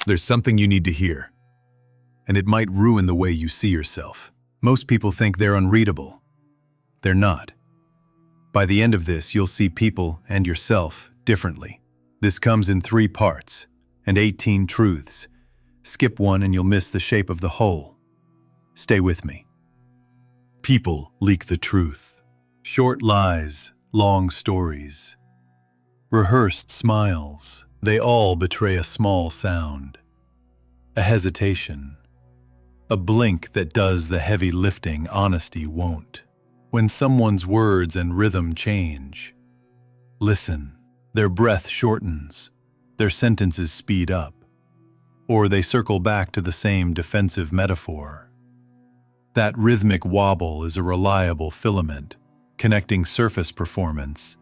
There's something you need to hear, and it might ruin the way you see yourself. Most people think they're unreadable. They're not. By the end of this, you'll see people and yourself differently. This comes in 3 parts and 18 truths. Skip one and you'll miss the shape of the whole. Stay with me. People leak the truth. Short lies, long stories. Rehearsed smiles, they all betray a small sound. A hesitation. A blink that does the heavy lifting honesty won't. When someone's words and rhythm change, listen. Their breath shortens, their sentences speed up, or they circle back to the same defensive metaphor. That rhythmic wobble is a reliable filament, connecting surface performance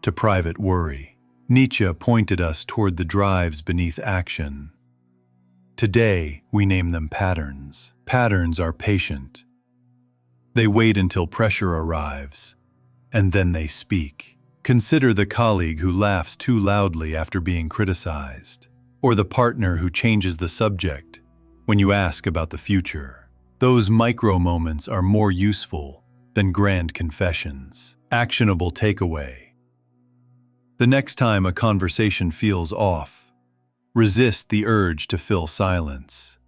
to private worry. Nietzsche pointed us toward the drives beneath action. Today, we name them patterns. Patterns are patient. They wait until pressure arrives, and then they speak. Consider the colleague who laughs too loudly after being criticized, or the partner who changes the subject when you ask about the future. Those micro moments are more useful than grand confessions. Actionable takeaway. The next time a conversation feels off, resist the urge to fill silence.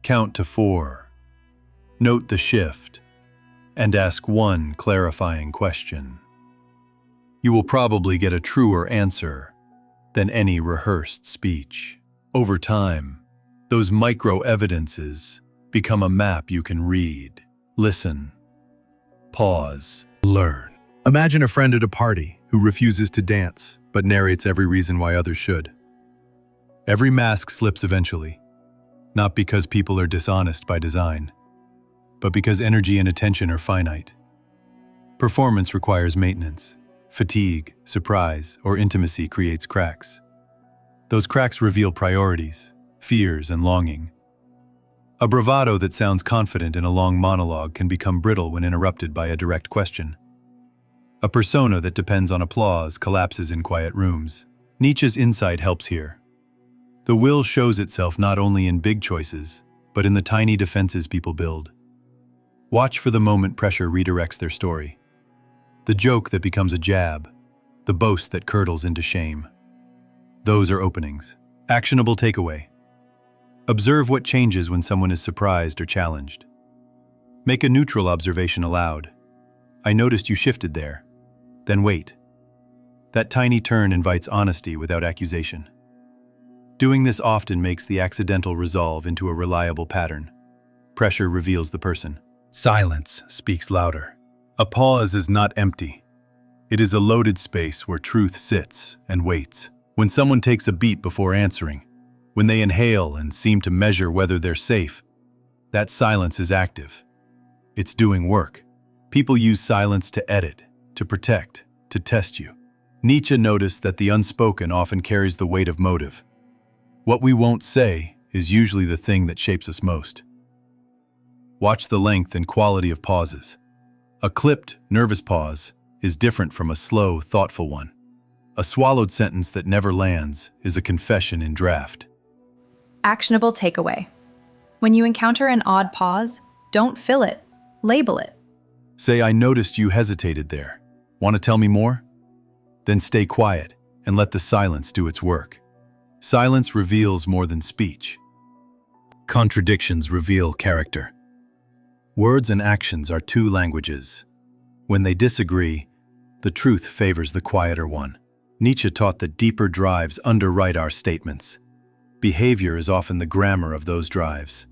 Count to 4. Note the shift, and ask one clarifying question. You will probably get a truer answer than any rehearsed speech. Over time, those micro-evidences become a map you can read. Listen, pause, learn. Imagine a friend at a party who refuses to dance but narrates every reason why others should. Every mask slips eventually, not because people are dishonest by design, but because energy and attention are finite. Performance requires maintenance. Fatigue, surprise, or intimacy creates cracks. Those cracks reveal priorities, fears, and longing. A bravado that sounds confident in a long monologue can become brittle when interrupted by a direct question. A persona that depends on applause collapses in quiet rooms. Nietzsche's insight helps here. The will shows itself not only in big choices, but in the tiny defenses people build. Watch for the moment pressure redirects their story. The joke that becomes a jab, the boast that curdles into shame. Those are openings. Actionable takeaway. Observe what changes when someone is surprised or challenged. Make a neutral observation aloud. I noticed you shifted there. Then wait. That tiny turn invites honesty without accusation. Doing this often makes the accidental resolve into a reliable pattern. Pressure reveals the person. Silence speaks louder. A pause is not empty. It is a loaded space where truth sits and waits. When someone takes a beat before answering, when they inhale and seem to measure whether they're safe, that silence is active. It's doing work. People use silence to edit, to protect, to test you. Nietzsche noticed that the unspoken often carries the weight of motive. What we won't say is usually the thing that shapes us most. Watch the length and quality of pauses. A clipped, nervous pause is different from a slow, thoughtful one. A swallowed sentence that never lands is a confession in draft. Actionable takeaway. When you encounter an odd pause, don't fill it, label it. Say, I noticed you hesitated there. Want to tell me more? Then stay quiet and let the silence do its work. Silence reveals more than speech. Contradictions reveal character. Words and actions are two languages. When they disagree, the truth favors the quieter one. Nietzsche taught that deeper drives underwrite our statements. Behavior is often the grammar of those drives.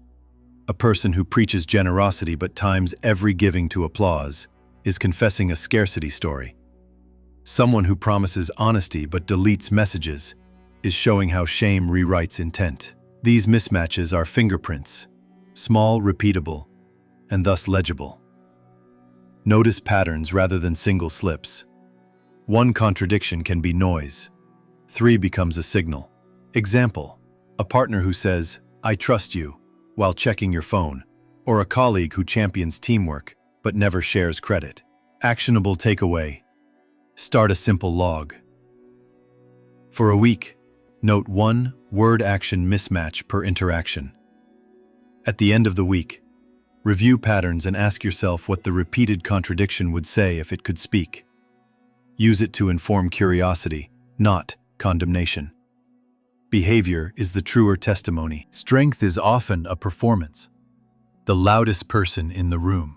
A person who preaches generosity but times every giving to applause is confessing a scarcity story. Someone who promises honesty but deletes messages is showing how shame rewrites intent. These mismatches are fingerprints, small, repeatable, and thus legible. Notice patterns rather than single slips. One contradiction can be noise. 3 becomes a signal. Example, a partner who says, I trust you, while checking your phone, or a colleague who champions teamwork but never shares credit. Actionable takeaway. Start a simple log. For a week, Note 1 word-action mismatch per interaction. At the end of the week, review patterns and ask yourself what the repeated contradiction would say if it could speak. Use it to inform curiosity, not condemnation. Behavior is the truer testimony. Strength is often a performance. The loudest person in the room,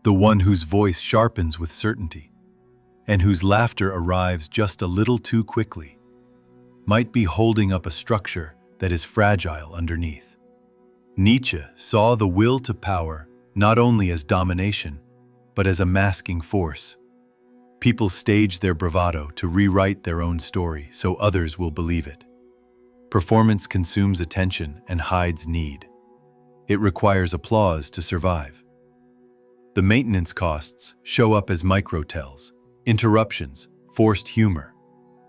the one whose voice sharpens with certainty, and whose laughter arrives just a little too quickly, might be holding up a structure that is fragile underneath. Nietzsche saw the will to power not only as domination, but as a masking force. People stage their bravado to rewrite their own story so others will believe it. Performance consumes attention and hides need. It requires applause to survive. The maintenance costs show up as microtells, interruptions, forced humor,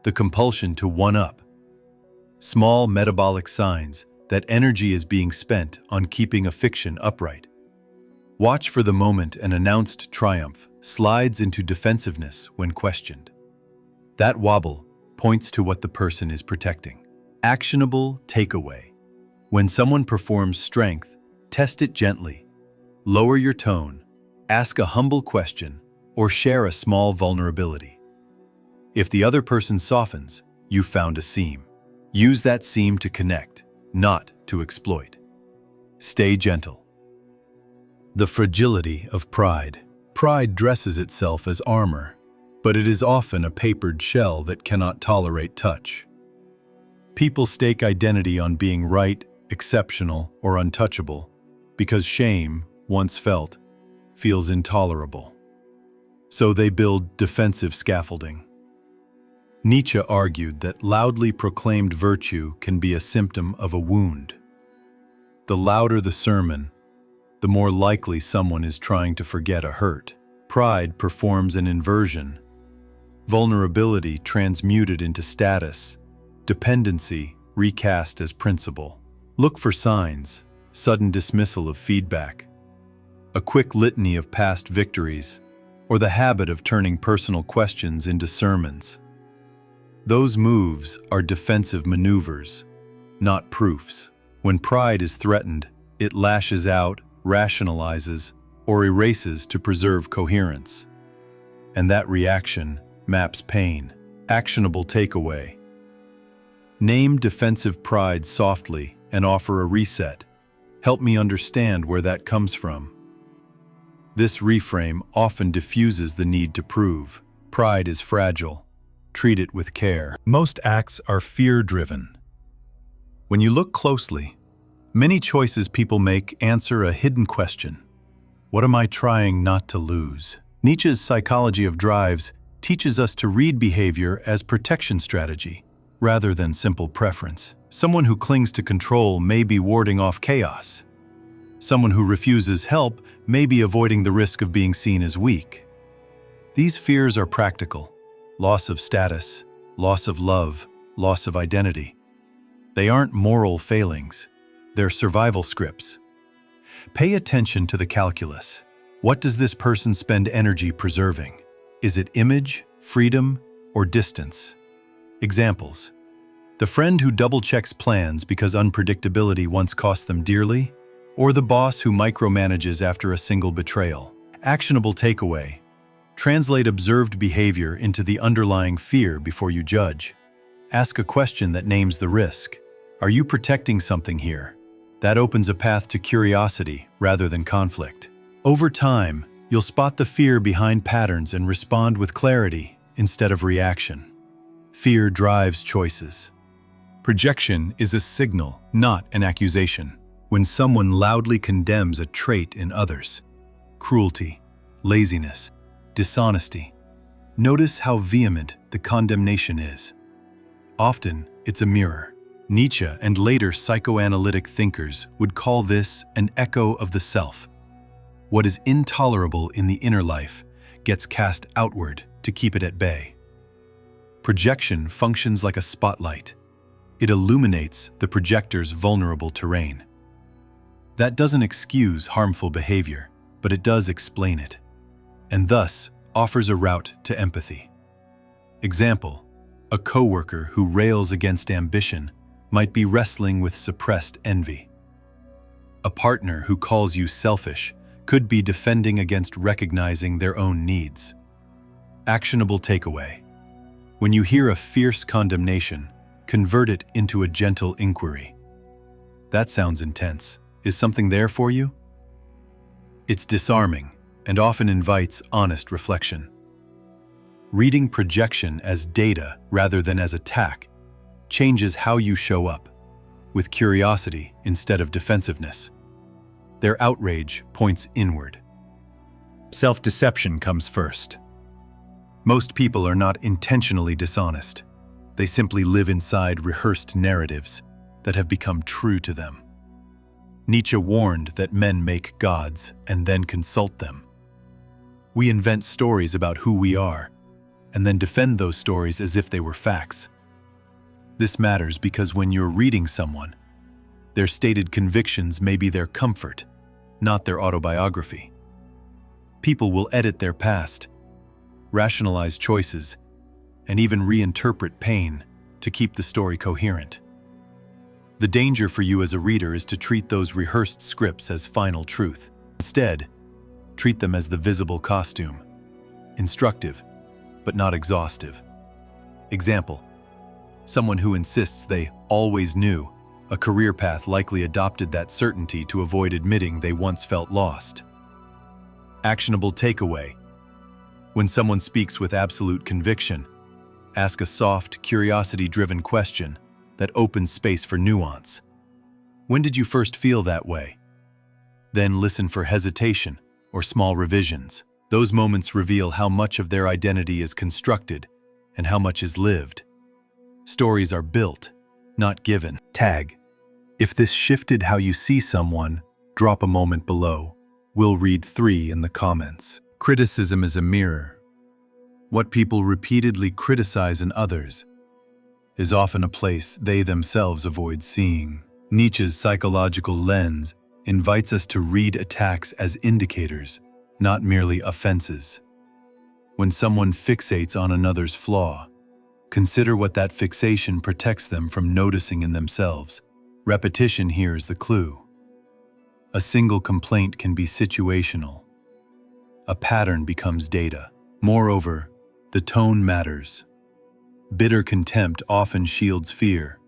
the compulsion to one-up. Small metabolic signs that energy is being spent on keeping a fiction upright. Watch for the moment an announced triumph slides into defensiveness when questioned. That wobble points to what the person is protecting. Actionable takeaway. When someone performs strength, test it gently. Lower your tone, ask a humble question, or share a small vulnerability. If the other person softens, you found a seam. Use that seam to connect, not to exploit. Stay gentle. The fragility of pride. Pride dresses itself as armor, but it is often a papered shell that cannot tolerate touch. People stake identity on being right, exceptional, or untouchable because shame, once felt, feels intolerable. So they build defensive scaffolding. Nietzsche argued that loudly proclaimed virtue can be a symptom of a wound. The louder the sermon, the more likely someone is trying to forget a hurt. Pride performs an inversion. Vulnerability transmuted into status, dependency recast as principle. Look for signs, sudden dismissal of feedback, a quick litany of past victories, or the habit of turning personal questions into sermons. Those moves are defensive maneuvers, not proofs. When pride is threatened, it lashes out, rationalizes, or erases to preserve coherence. And that reaction maps pain. Actionable takeaway. Name defensive pride softly and offer a reset. Help me understand where that comes from. This reframe often diffuses the need to prove. Pride is fragile. Treat it with care. Most acts are fear-driven. When you look closely, many choices people make answer a hidden question. What am I trying not to lose? Nietzsche's Psychology of Drives teaches us to read behavior as protection strategy, rather than simple preference. Someone who clings to control may be warding off chaos. Someone who refuses help may be avoiding the risk of being seen as weak. These fears are practical. Loss of status, loss of love, loss of identity. They aren't moral failings. They're survival scripts. Pay attention to the calculus. What does this person spend energy preserving? Is it image, freedom, or distance? Examples. The friend who double-checks plans because unpredictability once cost them dearly, or the boss who micromanages after a single betrayal. Actionable takeaway. Translate observed behavior into the underlying fear before you judge. Ask a question that names the risk. Are you protecting something here? That opens a path to curiosity rather than conflict. Over time, you'll spot the fear behind patterns and respond with clarity instead of reaction. Fear drives choices. Projection is a signal, not an accusation. When someone loudly condemns a trait in others, cruelty, laziness, dishonesty, notice how vehement the condemnation is. Often, it's a mirror. Nietzsche and later psychoanalytic thinkers would call this an echo of the self. What is intolerable in the inner life gets cast outward to keep it at bay. Projection functions like a spotlight. It illuminates the projector's vulnerable terrain. That doesn't excuse harmful behavior, but it does explain it, and thus offers a route to empathy. Example: A coworker who rails against ambition might be wrestling with suppressed envy. A partner who calls you selfish could be defending against recognizing their own needs. Actionable takeaway. When you hear a fierce condemnation, convert it into a gentle inquiry. That sounds intense. Is something there for you? It's disarming and often invites honest reflection. Reading projection as data rather than as attack changes how you show up, with curiosity instead of defensiveness. Their outrage points inward. Self-deception comes first. Most people are not intentionally dishonest. They simply live inside rehearsed narratives that have become true to them. Nietzsche warned that men make gods and then consult them. We invent stories about who we are, and then defend those stories as if they were facts. This matters because when you're reading someone, their stated convictions may be their comfort, not their autobiography. People will edit their past, rationalize choices, and even reinterpret pain to keep the story coherent. The danger for you as a reader is to treat those rehearsed scripts as final truth. Instead, treat them as the visible costume, instructive, but not exhaustive. Example: someone who insists they always knew a career path likely adopted that certainty to avoid admitting they once felt lost. Actionable takeaway. When someone speaks with absolute conviction, ask a soft, curiosity-driven question that opens space for nuance. When did you first feel that way? Then listen for hesitation or small revisions. Those moments reveal how much of their identity is constructed and how much is lived. Stories are built, not given. Tag. If this shifted how you see someone, drop a moment below. We'll read 3 in the comments. Criticism is a mirror. What people repeatedly criticize in others is often a place they themselves avoid seeing. Nietzsche's psychological lens invites us to read attacks as indicators, not merely offenses. When someone fixates on another's flaw, consider what that fixation protects them from noticing in themselves. Repetition here is the clue. A single complaint can be situational. A pattern becomes data. Moreover, the tone matters. Bitter contempt often shields fear,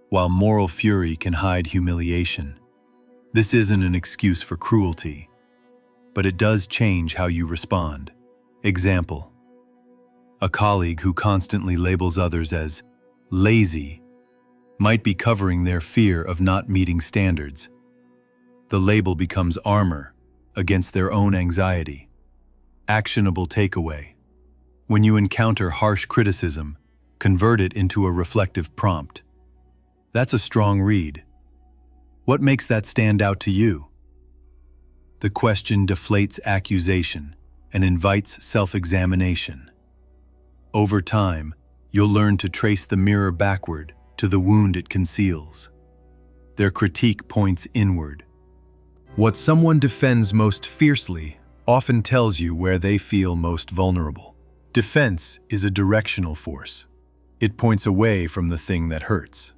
while moral fury can hide humiliation. This isn't an excuse for cruelty, but it does change how you respond. Example: a colleague who constantly labels others as lazy might be covering their fear of not meeting standards. The label becomes armor against their own anxiety. Actionable takeaway. When you encounter harsh criticism, convert it into a reflective prompt. That's a strong read. What makes that stand out to you? The question deflates accusation and invites self-examination. Over time, you'll learn to trace the mirror backward to the wound it conceals. Their critique points inward. What someone defends most fiercely often tells you where they feel most vulnerable. Defense is a directional force. It points away from the thing that hurts.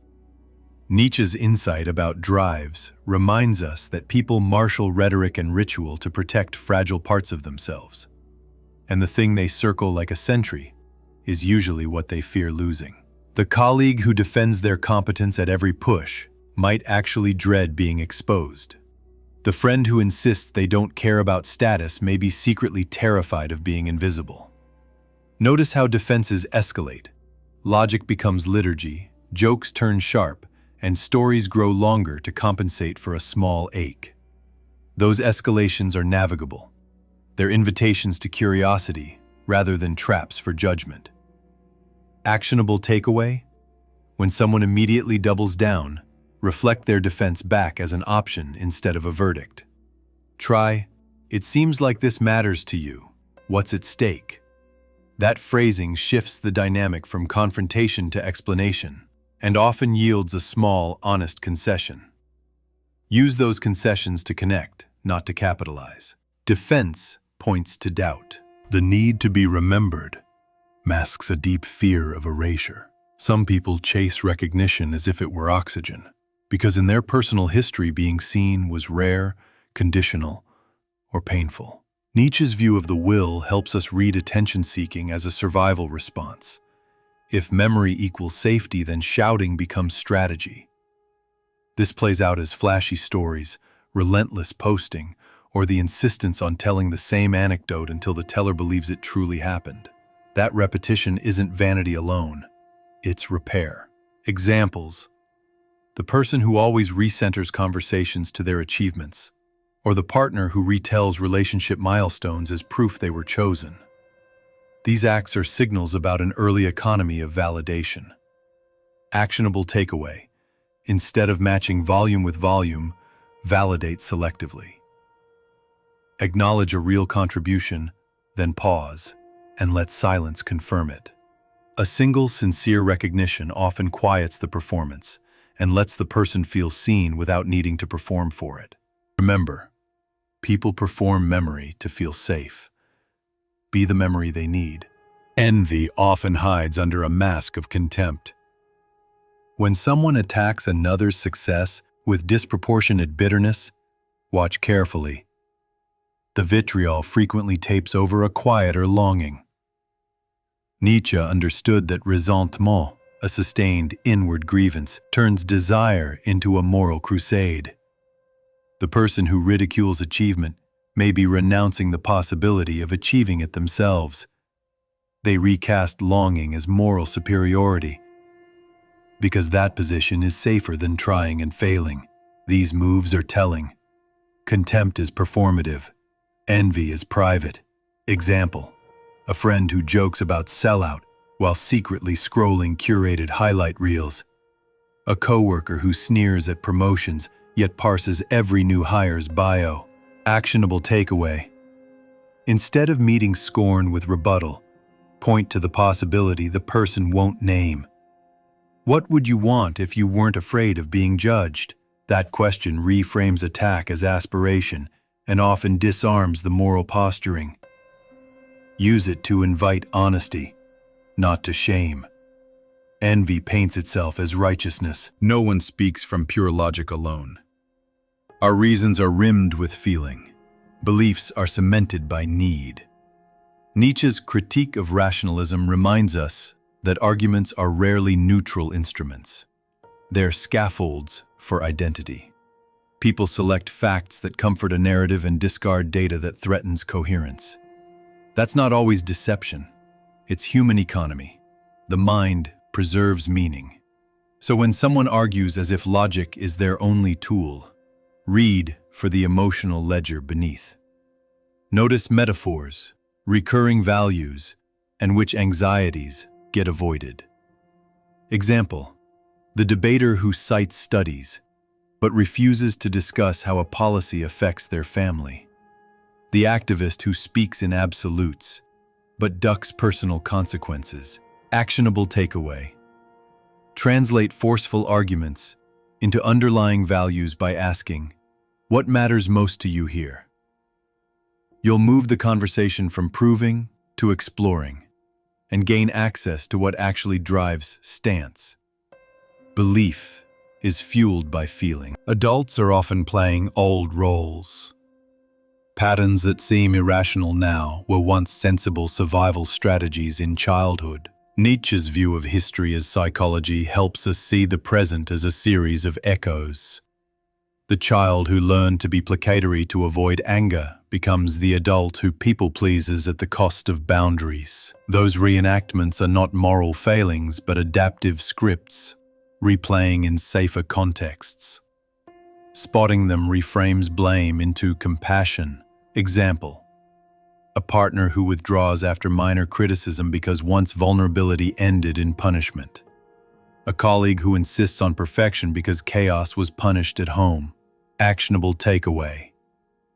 Nietzsche's insight about drives reminds us that people marshal rhetoric and ritual to protect fragile parts of themselves. And the thing they circle like a sentry is usually what they fear losing. The colleague who defends their competence at every push might actually dread being exposed. The friend who insists they don't care about status may be secretly terrified of being invisible. Notice how defenses escalate. Logic becomes liturgy, jokes turn sharp, and stories grow longer to compensate for a small ache. Those escalations are navigable. They're invitations to curiosity rather than traps for judgment. Actionable takeaway? When someone immediately doubles down, reflect their defense back as an option instead of a verdict. Try, "It seems like this matters to you. What's at stake?" That phrasing shifts the dynamic from confrontation to explanation, and often yields a small, honest concession. Use those concessions to connect, not to capitalize. Defense points to doubt. The need to be remembered masks a deep fear of erasure. Some people chase recognition as if it were oxygen, because in their personal history being seen was rare, conditional, or painful. Nietzsche's view of the will helps us read attention-seeking as a survival response. If memory equals safety, then shouting becomes strategy. This plays out as flashy stories, relentless posting, or the insistence on telling the same anecdote until the teller believes it truly happened. That repetition isn't vanity alone, it's repair. Examples: the person who always recenters conversations to their achievements, or the partner who retells relationship milestones as proof they were chosen. These acts are signals about an early economy of validation. Actionable takeaway: instead of matching volume with volume, validate selectively. Acknowledge a real contribution, then pause, and let silence confirm it. A single sincere recognition often quiets the performance and lets the person feel seen without needing to perform for it. Remember, people perform memory to feel safe. Be the memory they need. Envy often hides under a mask of contempt. When someone attacks another's success with disproportionate bitterness, watch carefully. The vitriol frequently tapes over a quieter longing. Nietzsche understood that resentment, a sustained inward grievance, turns desire into a moral crusade. The person who ridicules achievement may be renouncing the possibility of achieving it themselves. They recast longing as moral superiority, because that position is safer than trying and failing. These moves are telling. Contempt is performative. Envy is private. Example: a friend who jokes about sellout while secretly scrolling curated highlight reels. A coworker who sneers at promotions yet parses every new hire's bio. Actionable takeaway: instead of meeting scorn with rebuttal, point to the possibility the person won't name. What would you want if you weren't afraid of being judged? That question reframes attack as aspiration and often disarms the moral posturing. Use it to invite honesty, not to shame. Envy paints itself as righteousness. No one speaks from pure logic alone. Our reasons are rimmed with feeling. Beliefs are cemented by need. Nietzsche's critique of rationalism reminds us that arguments are rarely neutral instruments. They're scaffolds for identity. People select facts that comfort a narrative and discard data that threatens coherence. That's not always deception. It's human economy. The mind preserves meaning. So when someone argues as if logic is their only tool, read for the emotional ledger beneath. Notice metaphors, recurring values, and which anxieties get avoided. Example: the debater who cites studies but refuses to discuss how a policy affects their family. The activist who speaks in absolutes but ducks personal consequences. Actionable takeaway: translate forceful arguments into underlying values by asking, what matters most to you here? You'll move the conversation from proving to exploring and gain access to what actually drives stance. Belief is fueled by feeling. Adults are often playing old roles. Patterns that seem irrational now were once sensible survival strategies in childhood. Nietzsche's view of history as psychology helps us see the present as a series of echoes. The child who learned to be placatory to avoid anger becomes the adult who people-pleases at the cost of boundaries. Those reenactments are not moral failings but adaptive scripts, replaying in safer contexts. Spotting them reframes blame into compassion. Example: a partner who withdraws after minor criticism because once vulnerability ended in punishment. A colleague who insists on perfection because chaos was punished at home. Actionable takeaway: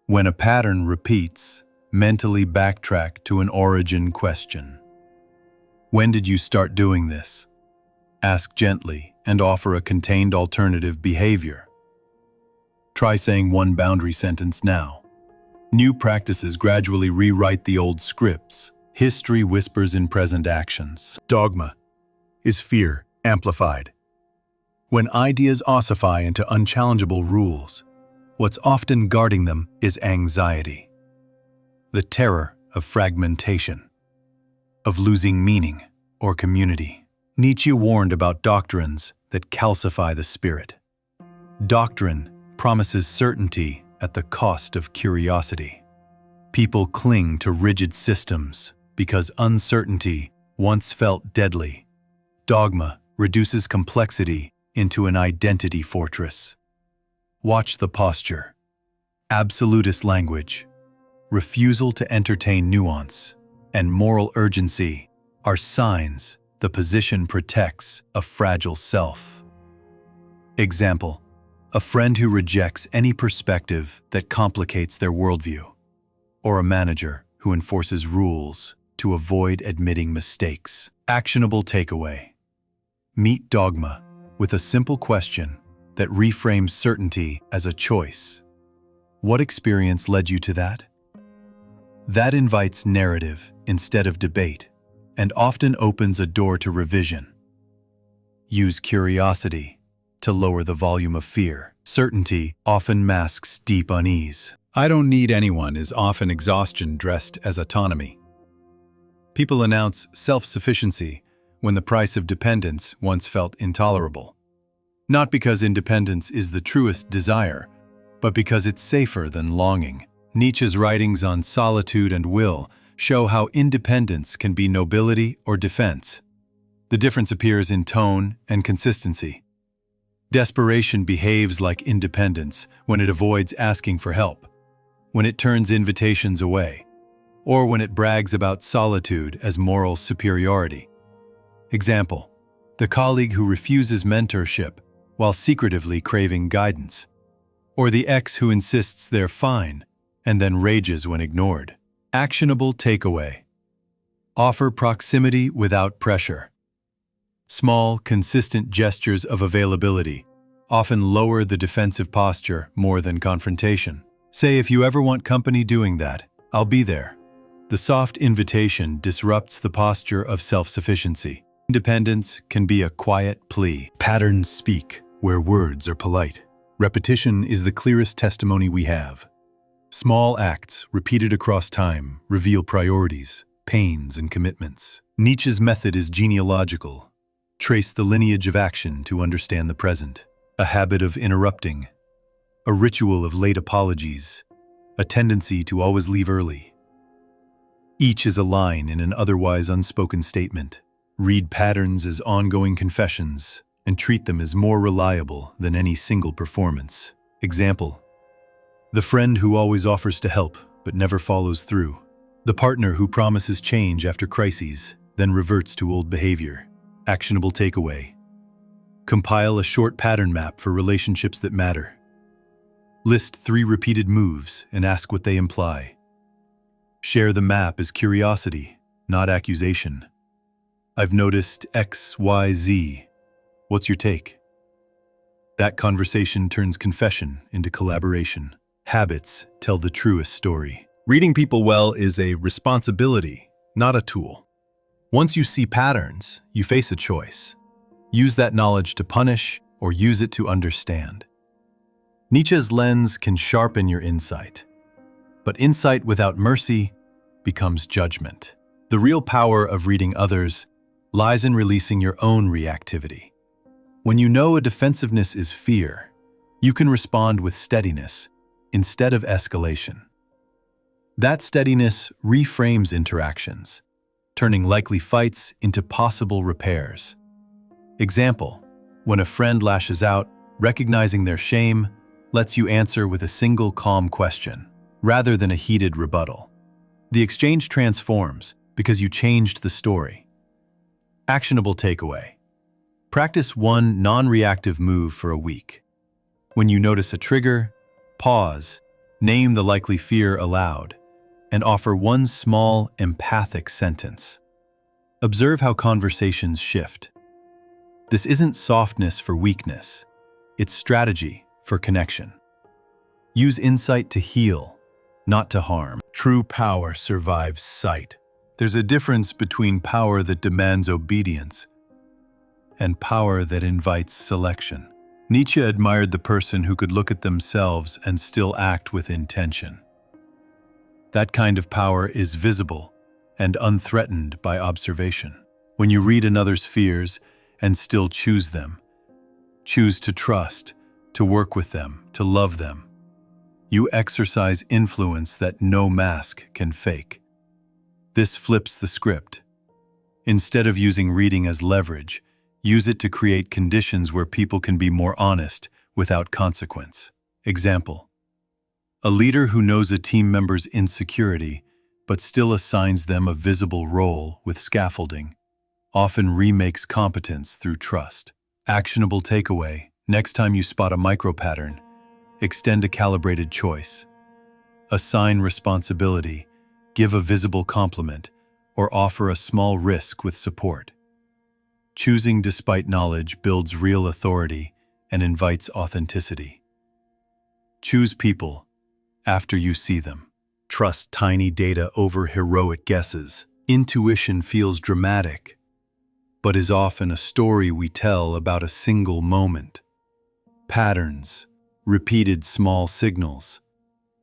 when a pattern repeats, mentally backtrack to an origin question. When did you start doing this? Ask gently and offer a contained alternative behavior. Try saying one boundary sentence now. New practices gradually rewrite the old scripts. History whispers in present actions. Dogma is fear Amplified. When ideas ossify into unchallengeable rules, what's often guarding them is anxiety. The terror of fragmentation, of losing meaning or community. Nietzsche warned about doctrines that calcify the spirit. Doctrine promises certainty at the cost of curiosity. People cling to rigid systems because uncertainty once felt deadly. Dogma reduces complexity into an identity fortress. Watch the posture. Absolutist language, refusal to entertain nuance, and moral urgency are signs the position protects a fragile self. Example: a friend who rejects any perspective that complicates their worldview, or a manager who enforces rules to avoid admitting mistakes. Actionable takeaway. Meet dogma with a simple question that reframes certainty as a choice. What experience led you to that? That invites narrative instead of debate, and often opens a door to revision. Use curiosity to lower the volume of fear. Certainty often masks deep unease. "I don't need anyone" is often exhaustion dressed as autonomy. People announce self-sufficiency when the price of dependence once felt intolerable. Not because independence is the truest desire, but because it's safer than longing. Nietzsche's writings on solitude and will show how independence can be nobility or defense. The difference appears in tone and consistency. Desperation behaves like independence when it avoids asking for help, when it turns invitations away, or when it brags about solitude as moral superiority. Example: the colleague who refuses mentorship while secretively craving guidance, or the ex who insists they're fine and then rages when ignored. Actionable takeaway. Offer proximity without pressure. Small, consistent gestures of availability often lower the defensive posture more than confrontation. Say, "If you ever want company doing that, I'll be there." The soft invitation disrupts the posture of self-sufficiency. Independence can be a quiet plea. Patterns speak where words are polite. Repetition is the clearest testimony we have. Small acts, repeated across time, reveal priorities, pains, and commitments. Nietzsche's method is genealogical. Trace the lineage of action to understand the present. A habit of interrupting, a ritual of late apologies, a tendency to always leave early. Each is a line in an otherwise unspoken statement. Read patterns as ongoing confessions and treat them as more reliable than any single performance. Example: the friend who always offers to help but never follows through. The partner who promises change after crises, then reverts to old behavior. Actionable takeaway. Compile a short pattern map for relationships that matter. List 3 repeated moves and ask what they imply. Share the map as curiosity, not accusation. "I've noticed X, Y, Z. What's your take?" That conversation turns confession into collaboration. Habits tell the truest story. Reading people well is a responsibility, not a tool. Once you see patterns, you face a choice. Use that knowledge to punish or use it to understand. Nietzsche's lens can sharpen your insight, but insight without mercy becomes judgment. The real power of reading others lies in releasing your own reactivity. When you know a defensiveness is fear, you can respond with steadiness instead of escalation. That steadiness reframes interactions, turning likely fights into possible repairs. Example: when a friend lashes out, recognizing their shame lets you answer with a single calm question, rather than a heated rebuttal. The exchange transforms because you changed the story. Actionable takeaway. Practice one non-reactive move for a week. When you notice a trigger, pause, name the likely fear aloud, and offer one small, empathic sentence. Observe how conversations shift. This isn't softness for weakness. It's strategy for connection. Use insight to heal, not to harm. True power survives sight. There's a difference between power that demands obedience and power that invites selection. Nietzsche admired the person who could look at themselves and still act with intention. That kind of power is visible and unthreatened by observation. When you read another's fears and still choose them, choose to trust, to work with them, to love them, you exercise influence that no mask can fake. This flips the script. Instead of using reading as leverage, use it to create conditions where people can be more honest without consequence. Example: a leader who knows a team member's insecurity but still assigns them a visible role with scaffolding often remakes competence through trust. Actionable takeaway: next time you spot a micro-pattern, extend a calibrated choice. Assign responsibility, give a visible compliment, or offer a small risk with support. Choosing despite knowledge builds real authority and invites authenticity. Choose people after you see them. Trust tiny data over heroic guesses. Intuition feels dramatic, but is often a story we tell about a single moment. Patterns, repeated small signals,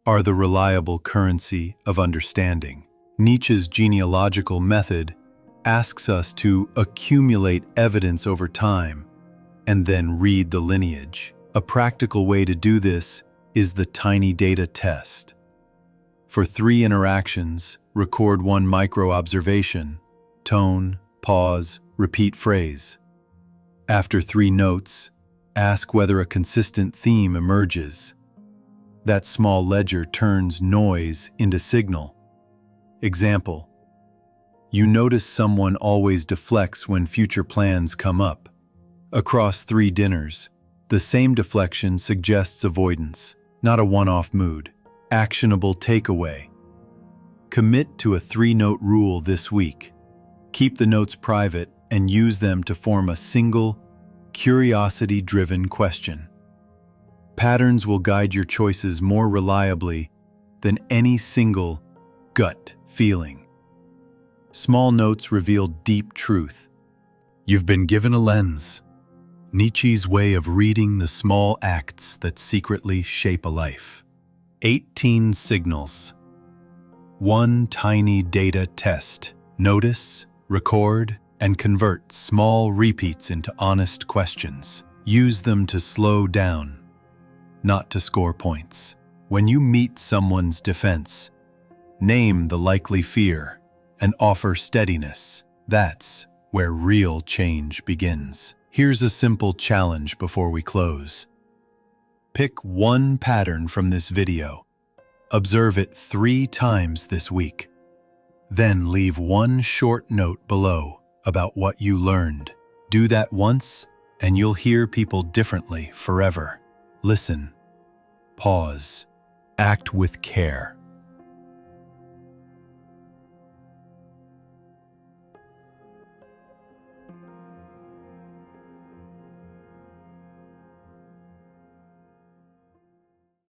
are the reliable currency of understanding. Nietzsche's genealogical method asks us to accumulate evidence over time and then read the lineage. A practical way to do this is the tiny data test. For 3 interactions, record 1 micro-observation, tone, pause, repeat phrase. After 3 notes, ask whether a consistent theme emerges. That small ledger turns noise into signal. Example: you notice someone always deflects when future plans come up. Across 3 dinners, the same deflection suggests avoidance, not a one-off mood. Actionable takeaway: commit to a 3-note rule this week. Keep the notes private and use them to form a single, curiosity-driven question. Patterns will guide your choices more reliably than any single gut feeling. Small notes reveal deep truth. You've been given a lens. Nietzsche's way of reading the small acts that secretly shape a life. 18 signals. 1 tiny data test. Notice, record, and convert small repeats into honest questions. Use them to slow down, not to score points. When you meet someone's defense, name the likely fear and offer steadiness. That's where real change begins. Here's a simple challenge before we close. Pick 1 pattern from this video. Observe it 3 times this week. Then leave 1 short note below about what you learned. Do that once, and you'll hear people differently forever. Listen, pause, act with care.